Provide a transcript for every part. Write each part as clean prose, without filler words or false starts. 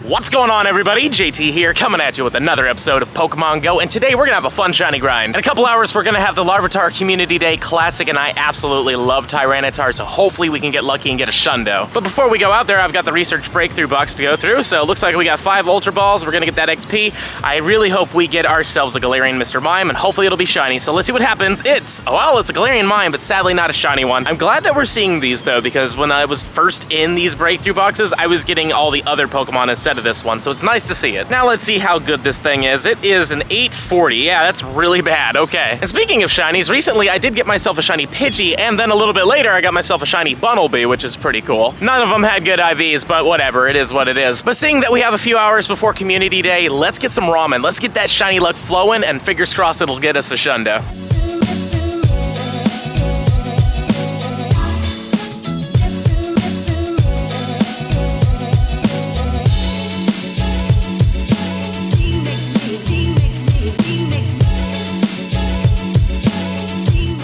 What's going on, everybody? JT here, coming at you with another episode of Pokemon Go, and today we're gonna have a fun shiny grind. In a couple hours, we're gonna have the Larvitar Community Day Classic, and I absolutely love Tyranitar, so hopefully we can get lucky and get a Shundo. But before we go out there, I've got the Research Breakthrough box to go through, so it looks like we got 5 Ultra Balls. We're gonna get that XP. I really hope we get ourselves a Galarian Mr. Mime, and hopefully it'll be shiny, so let's see what happens. It's a Galarian Mime, but sadly not a shiny one. I'm glad that we're seeing these, though, because when I was first in these Breakthrough boxes, I was getting all the other Pokemon instead of this one, so it's nice to see it. Now let's see how good this thing is. It is an 840. Yeah, that's really bad. Okay. And speaking of shinies, recently I did get myself a shiny Pidgey, and then a little bit later I got myself a shiny Bunnelby, which is pretty cool. None of them had good IVs, but whatever, it is what it is. But seeing that we have a few hours before Community Day, let's get some ramen. Let's get that shiny luck flowing, and fingers crossed it'll get us a Shundo.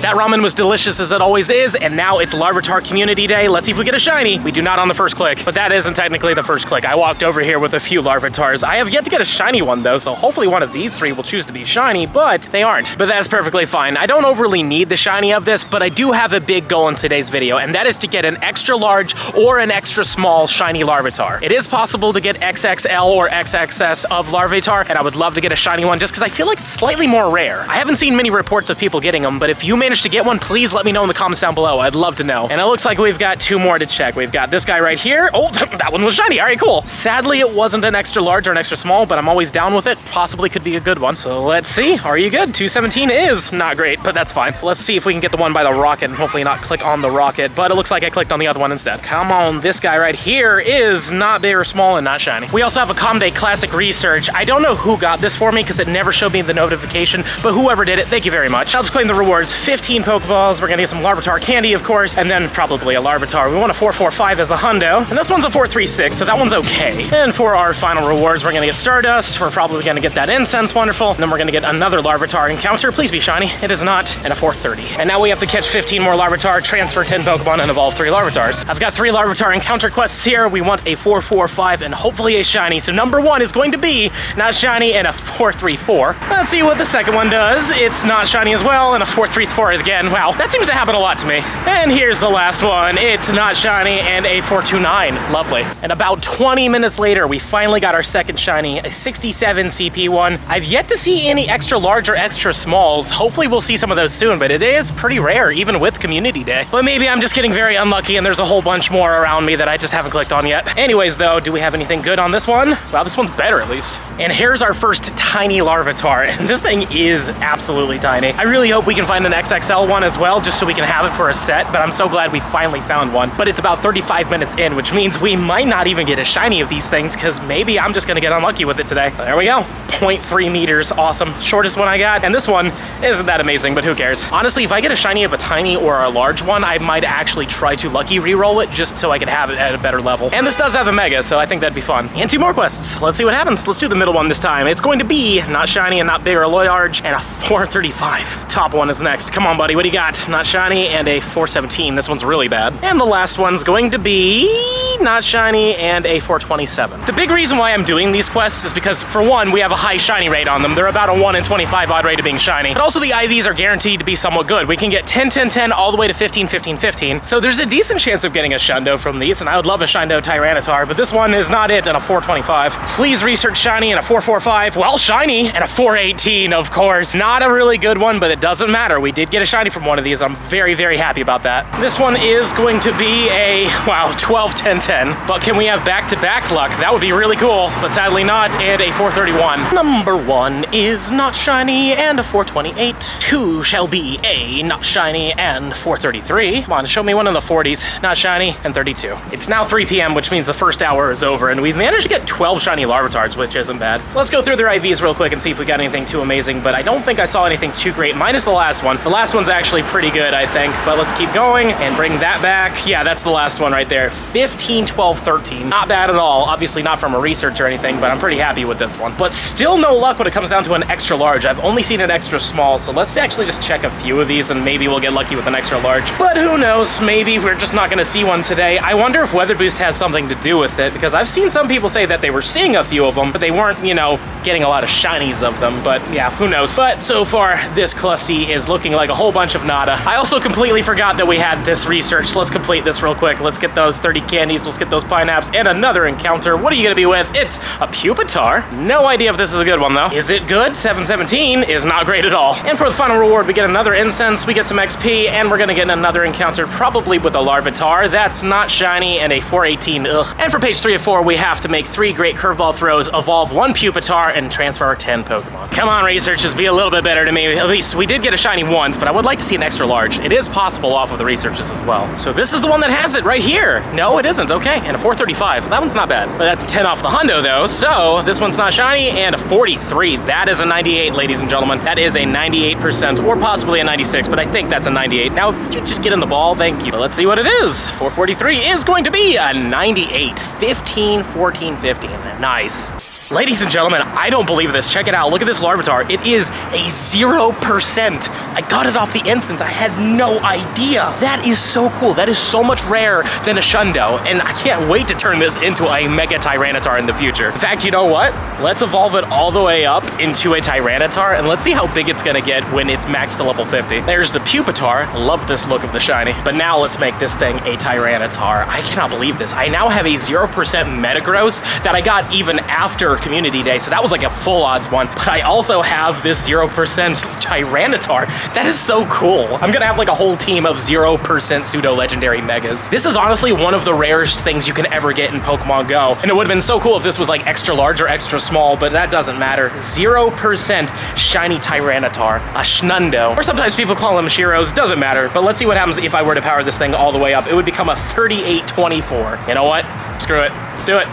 That ramen was delicious as it always is, and now it's Larvitar Community Day. Let's see if we get a shiny. We do not on the first click, but that isn't technically the first click. I walked over here with a few Larvitars. I have yet to get a shiny one though, so hopefully one of these 3 will choose to be shiny, but they aren't. But that's perfectly fine. I don't overly need the shiny of this, but I do have a big goal in today's video, and that is to get an extra large or an extra small shiny Larvitar. It is possible to get XXL or XXS of Larvitar, and I would love to get a shiny one just because I feel like it's slightly more rare. I haven't seen many reports of people getting them, but if you manage to get one, please let me know in the comments down below. I'd love to know. And it looks like we've got 2 more to check. We've got this guy right here. Oh, that one was shiny. All right, cool. Sadly, it wasn't an extra large or an extra small, but I'm always down with it. Possibly could be a good one. So let's see. Are you good? 217 is not great, but that's fine. Let's see if we can get the one by the rocket and hopefully not click on the rocket, but it looks like I clicked on the other one instead. Come on, this guy right here is not big or small and not shiny. We also have a Comday Classic Research. I don't know who got this for me because it never showed me the notification, but whoever did it, thank you very much. I'll just claim the rewards. 15 Pokeballs. We're gonna get some Larvitar candy, of course, and then probably a Larvitar. We want a 445 as the hundo, and this one's a 436, so that one's okay. And for our final rewards, we're gonna get Stardust. We're probably gonna get that Incense, wonderful. And then we're gonna get another Larvitar encounter. Please be shiny. It is not, and a 430. And now we have to catch 15 more Larvitar, transfer 10 Pokemon, and evolve 3 Larvitars. I've got 3 Larvitar encounter quests here. We want a 445 and hopefully a shiny. So number 1 is going to be not shiny and a 434. Let's see what the second one does. It's not shiny as well, and a 434 again. Wow, that seems to happen a lot to me. And here's the last one. It's not shiny and a 429. Lovely. And about 20 minutes later, we finally got our second shiny, a 67 CP one. I've yet to see any extra large or extra smalls. Hopefully we'll see some of those soon, but it is pretty rare, even with Community Day. But maybe I'm just getting very unlucky and there's a whole bunch more around me that I just haven't clicked on yet. Anyways, though, do we have anything good on this one? Well, this one's better at least. And here's our first tiny Larvitar, and this thing is absolutely tiny. I really hope we can find an XXL one as well, just so we can have it for a set, but I'm so glad we finally found one. But it's about 35 minutes in, which means we might not even get a shiny of these things, because maybe I'm just gonna get unlucky with it today. There we go. 0.3 meters, awesome. Shortest one I got, and this one isn't that amazing, but who cares? Honestly, if I get a shiny of a tiny or a large one, I might actually try to lucky re-roll it just so I could have it at a better level. And this does have a mega, so I think that'd be fun. And 2 more quests. Let's see what happens. Let's do the middle one this time. It's going to be not shiny and not big or large, and a 435. Top one is next. Come on, buddy, what do you got? Not shiny and a 417. This one's really bad. And the last one's going to be not shiny and a 427. The big reason why I'm doing these quests is because, for one, we have a high shiny rate on them. They're about a 1 in 25 odd rate of being shiny. But also the IVs are guaranteed to be somewhat good. We can get 10, 10, 10 all the way to 15, 15, 15. So there's a decent chance of getting a Shundo from these, and I would love a Shundo Tyranitar, but this one is not it, and a 425. Please research shiny and a 445. Well, shiny and a 418, of course. Not a really good one, but it doesn't matter. We did get a shiny from one of these. I'm very, very happy about that. This one is going to be a, wow, 12, 10, 10. But can we have back-to-back luck? That would be really cool, but sadly not, and a 431. Number 1 is not shiny and a 428. 2 shall be a not shiny and 433. Come on, show me one in the 40s. Not shiny and 32. It's now 3 p.m., which means the first hour is over, and we've managed to get 12 shiny Larvitars, which isn't bad. Let's go through their IVs real quick and see if we got anything too amazing, but I don't think I saw anything too great, minus the last one. The last This one's actually pretty good, I think, but let's keep going and bring that back. Yeah, that's the last one right there. 15, 12, 13. Not bad at all. Obviously not from a research or anything, but I'm pretty happy with this one. But still no luck when it comes down to an extra large. I've only seen an extra small, so let's actually just check a few of these and maybe we'll get lucky with an extra large. But who knows? Maybe we're just not gonna see one today. I wonder if Weather Boost has something to do with it, because I've seen some people say that they were seeing a few of them, but they weren't, you know, getting a lot of shinies of them. But yeah, who knows? But so far, this Clusty is looking like a whole bunch of nada. I also completely forgot that we had this research. So let's complete this real quick. Let's get those 30 candies, let's get those pineapples, and another encounter. What are you gonna be with? It's a Pupitar. No idea if this is a good one though. Is it good? 717 is not great at all. And for the final reward, we get another incense, we get some XP, and we're gonna get another encounter, probably with a Larvitar. That's not shiny, and a 418, ugh. And for page 3 of 4, we have to make 3 great curveball throws, evolve 1 Pupitar, and transfer our 10 Pokemon. Come on, researches, be a little bit better to me. At least we did get a shiny once, but I would like to see an extra large. It is possible off of the researches as well. So this is the one that has it right here. No, it isn't. Okay, and a 435. That one's not bad. But that's 10 off the hundo though. So this one's not shiny, and a 43. That is a 98, ladies and gentlemen. That is a 98%, or possibly a 96, but I think that's a 98. Now, if you just get in the ball, thank you. But let's see what it is. 443 is going to be a 98. 15, 14, 15. Nice. Ladies and gentlemen, I don't believe this. Check it out. Look at this Larvitar. It is a 0%. I got it off the instance. I had no idea. That is so cool. That is so much rarer than a Shundo, and I can't wait to turn this into a Mega Tyranitar in the future. In fact, you know what? Let's evolve it all the way up into a Tyranitar, and let's see how big it's gonna get when it's maxed to level 50. There's the Pupitar. Love this look of the shiny. But now let's make this thing a Tyranitar. I cannot believe this. I now have a 0% Metagross that I got even after Community Day, so that was like a full odds one. But I also have this 0% Tyranitar. That is so cool. I'm gonna have like a whole team of 0% pseudo legendary megas. This is honestly one of the rarest things you can ever get in Pokemon Go, and it would have been so cool if this was like extra large or extra small, but that doesn't matter. 0% shiny Tyranitar, a Shundo, or sometimes people call them Shiros, doesn't matter. But let's see what happens if I were to power this thing all the way up. It would become a 3824. You know what? Screw it. Let's do it.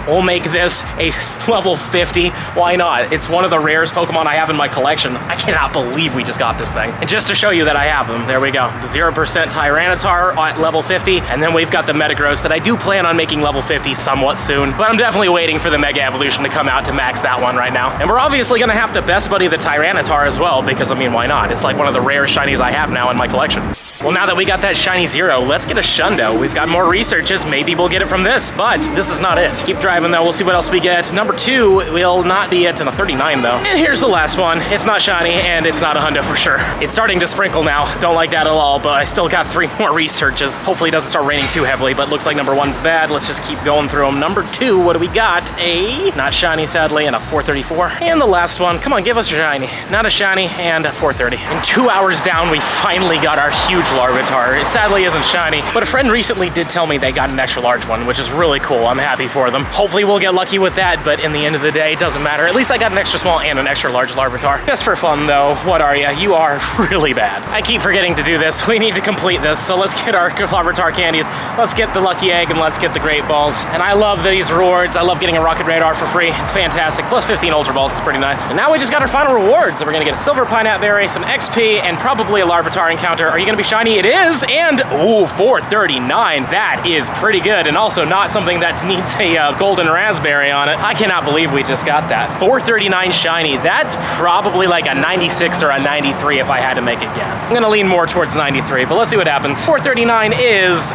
We'll make this a level 50. Why not? It's one of the rarest Pokemon I have in my collection. I cannot believe we just got this thing. And just to show you that I have them, there we go. The 0% Tyranitar at level 50, and then we've got the Metagross that I do plan on making level 50 somewhat soon, but I'm definitely waiting for the Mega Evolution to come out to max that one right now. And we're obviously gonna have to best buddy the Tyranitar as well, because I mean, why not? It's like one of the rare shinies I have now in my collection. Well, now that we got that shiny 0, let's get a Shundo. We've got more researches. Maybe we'll get it from this, but this is not it. Keep driving though. We'll see what else we get. Number 2 will not be it, and a 39 though. And here's the last one. It's not shiny, and it's not a hundo for sure. It's starting to sprinkle now. Don't like that at all, but I still got 3 more researches. Hopefully it doesn't start raining too heavily, but looks like number 1's bad. Let's just keep going through them. Number 2, what do we got? A not shiny, sadly, and a 434. And the last one, come on, give us a shiny. Not a shiny, and a 430. And 2 hours down, we finally got our huge Larvitar. It sadly isn't shiny, but a friend recently did tell me they got an extra large one, which is really cool. I'm happy for them. Hopefully we'll get lucky with that, but in the end of the day, it doesn't matter. At least I got an extra small and an extra large Larvitar. Just for fun though, what are ya? You are really bad. I keep forgetting to do this. We need to complete this, so let's get our Larvitar candies, let's get the lucky egg, and let's get the great balls. And I love these rewards. I love getting a rocket radar for free. It's fantastic. Plus 15 ultra balls is pretty nice. And now we just got our final rewards. So we're gonna get a silver pineapple berry, some XP, and probably a Larvitar encounter. Are you gonna be shiny? It is, and ooh, 439. That is pretty good, and also not something that needs a golden raspberry on it. I cannot believe we just got that. 439 shiny. That's probably like a 96 or a 93 if I had to make a guess. I'm gonna lean more towards 93, but let's see what happens. 439 is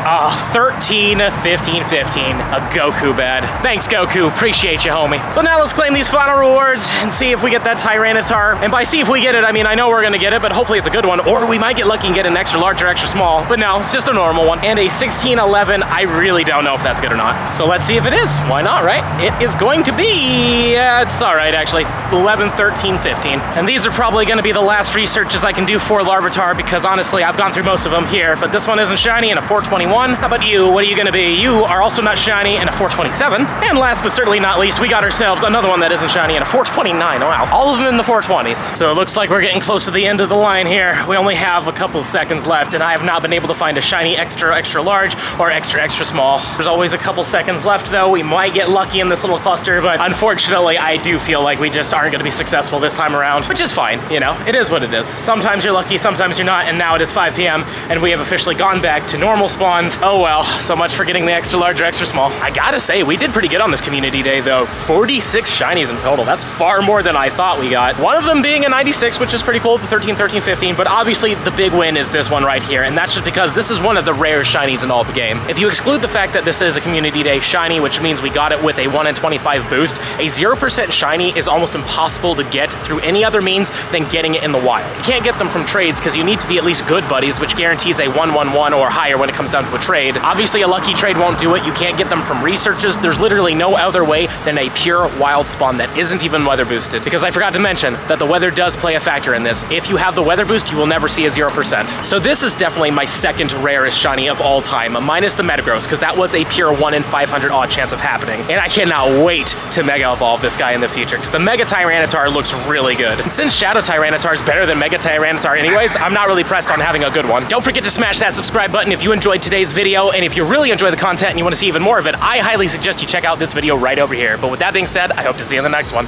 13, 15, 15. A Goku bad. Thanks, Goku. Appreciate you, homie. But now let's claim these final rewards and see if we get that Tyranitar. And by see if we get it, I mean, I know we're gonna get it, but hopefully it's a good one, or we might get lucky and get an extra large or extra small. But no, it's just a normal one. And a 1611, I really don't know if that's good or not. So let's see if it is. Why not, right? It is going to be, it's all right, actually. 11, 13, 15. And these are probably gonna be the last researches I can do for Larvitar, because honestly, I've gone through most of them here, but this one isn't shiny, and a 421. How about you? What are you gonna be? You are also not shiny, and a 427. And last but certainly not least, we got ourselves another one that isn't shiny, and a 429. Oh, wow. All of them in the 420s. So it looks like we're getting close to the end of the line here. We only have a couple seconds left, and I have not been able to find a shiny extra large or extra small. There's always a couple seconds left though. We might get lucky in this little cluster, but unfortunately, I do feel like we just aren't gonna be successful this time around, which is fine, you know? It is what it is. Sometimes you're lucky, sometimes you're not, and now it is 5 p.m., and we have officially gone back to normal spawns. Oh well, so much for getting the extra large or extra small. I gotta say, we did pretty good on this community day, though. 46 shinies in total. That's far more than I thought we got. One of them being a 96, which is pretty cool, the 13, 13, 15, but obviously the big win is this one right here, and that's just because this is one of the rarest shinies in all the game. If you exclude the fact that this is a community day shiny, which means we got it with a 1 in 25 boost, a 0% shiny is almost impossible to get through any other means than getting it in the wild. You can't get them from trades because you need to be at least good buddies, which guarantees a 1-1-1 or higher when it comes down to a trade. Obviously, a lucky trade won't do it. You can't get them from researches. There's literally no other way than a pure wild spawn that isn't even weather boosted. Because I forgot to mention that the weather does play a factor in this. If you have the weather boost, you will never see a 0%. So this is definitely my second rarest shiny of all time, minus the Metagross, because that was a pure 1 in 500 odd chance of happening. And I cannot wait to Mega Evolve this guy in the future, because the Mega Tyranitar looks really good. And since Shadow Tyranitar is better than Mega Tyranitar anyways, I'm not really pressed on having a good one. Don't forget to smash that subscribe button if you enjoyed today's video, and if you really enjoy the content and you want to see even more of it, I highly suggest you check out this video right over here. But with that being said, I hope to see you in the next one.